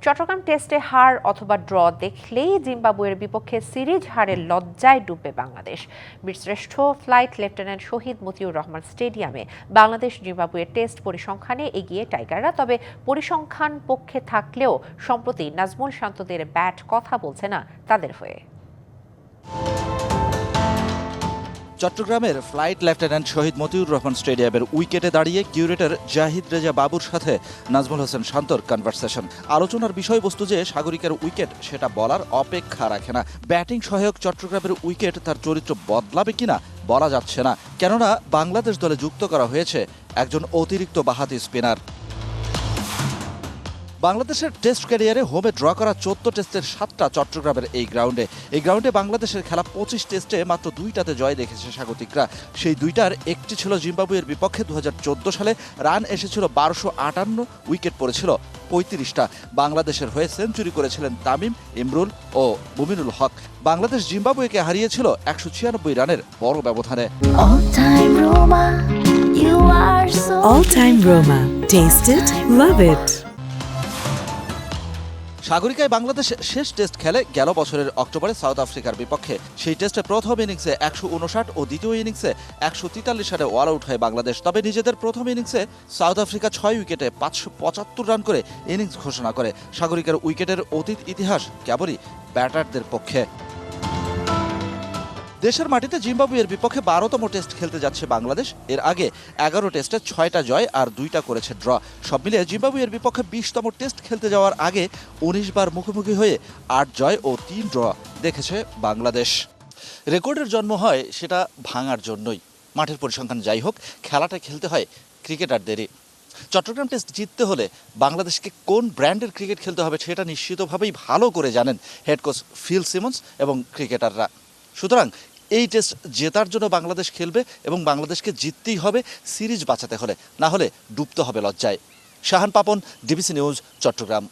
চট্টগ্রাম টেস্টে হার অথবা ড্র দেখলেই জিম্বাবুয়ের বিপক্ষে সিরিজ হারের লজ্জায় ডুববে বাংলাদেশ। বীরশ্রেষ্ঠ ফ্লাইট লেফটেন্যান্ট শহীদ মতিউর রহমান স্টেডিয়ামে বাংলাদেশ জিম্বাবুয়ের টেস্ট পরিসংখ্যানে এগিয়ে টাইগাররা। তবে পরিসংখ্যান পক্ষে থাকলেও সম্প্রতি নাজমুল শান্তদের ব্যাট কথা বলছে না তাদের হয়ে। চট্টগ্রামের ফ্লাইট লেফটেন্যান্ট শহীদ মতিউর রহমান স্টেডিয়ামের উইকেটে দাঁড়িয়ে কিউরেটর জাহিদ রেজা বাবুর সাথে নাজমুল হোসেন শান্তর কনভারসেশন। আলোচনার বিষয়বস্তু যে সাগরিকার উইকেট সেটা বলার অপেক্ষা রাখে না। ব্যাটিং সহায়ক চট্টগ্রামের উইকেট তার চরিত্র বদলাবে কিনা বলা যাচ্ছে না, কেননা বাংলাদেশ দলে যুক্ত করা হয়েছে একজন অতিরিক্ত বাঁহাতি স্পিনার। বাংলাদেশের টেস্ট ক্যারিয়ারে হোমে ড্র করা 14 টেস্টের 7টা চট্টগ্রামের এই গ্রাউন্ডে বাংলাদেশের খেলা 25 টেস্টে মাত্র 2টাতে জয় দেখেছে স্বাগতিকরা। সেই 2টার একটি ছিল জিম্বাবুয়ের বিপক্ষে 2014 সালে। রান এসেছিল 1258, উইকেট পড়েছিল 35টা। বাংলাদেশের হয়ে সেঞ্চুরি করেছিলেন তামিম, ইমরুল ও মুমিনুল হক। বাংলাদেশ জিম্বাবুয়েকে হারিয়েছিল 196 রানের বড় ব্যবধানে। All time Roma. Taste it, love it. সাগরিকায় Bangladesh শেষ টেস্ট খেলে গেল বছরের অক্টোবরে সাউথ আফ্রিকার বিপক্ষে। সেই টেস্টে প্রথম ইনিংসে 159 ও দ্বিতীয় ইনিংসে 143 রানে অল আউট হয় বাংলাদেশ। তবে নিজেদের প্রথম ইনিংসে সাউথ আফ্রিকা 6 উইকেটে 575 রান করে ইনিংস ঘোষণা করে। সাগরিকার উইকেটের অতীত ইতিহাস কেবলই ব্যাটারদের পক্ষে। দেশের মাটিতে জিম্বাবুয়ের বিপক্ষে 12তম টেস্ট খেলতে যাচ্ছে বাংলাদেশ। এর আগে 11 টেস্টে 6টা জয় আর 2টা করেছে ড্র। সব মিলিয়ে জিম্বাবুয়ের বিপক্ষে 20তম টেস্ট খেলতে যাওয়ার আগে 19 বার মুখোমুখি হয়ে 8 জয় ও 3 ড্র দেখেছে বাংলাদেশ। রেকর্ডের জন্ম হয় সেটা ভাঙার জন্যই। মাঠের পরিসংখ্যান যাই হোক, খেলাটা খেলতে হয় ক্রিকেটারদেরই। চট্টগ্রাম টেস্ট জিততে হলে বাংলাদেশকে কোন ব্র্যান্ডের ক্রিকেট খেলতে হবে সেটা নিশ্চিতভাবেই ভালো করে জানেন হেড কোচ ফিল সিমন্স এবং ক্রিকেটাররা। সুতরাং এই টেস্ট জেতার জন্য বাংলাদেশ খেলবে এবং বাংলাদেশকে জিততেই হবে সিরিজ বাঁচাতে হলে, না হলে ডুবতে হবে লজ্জায়। Shahan Papon, DBC news, Chittagong.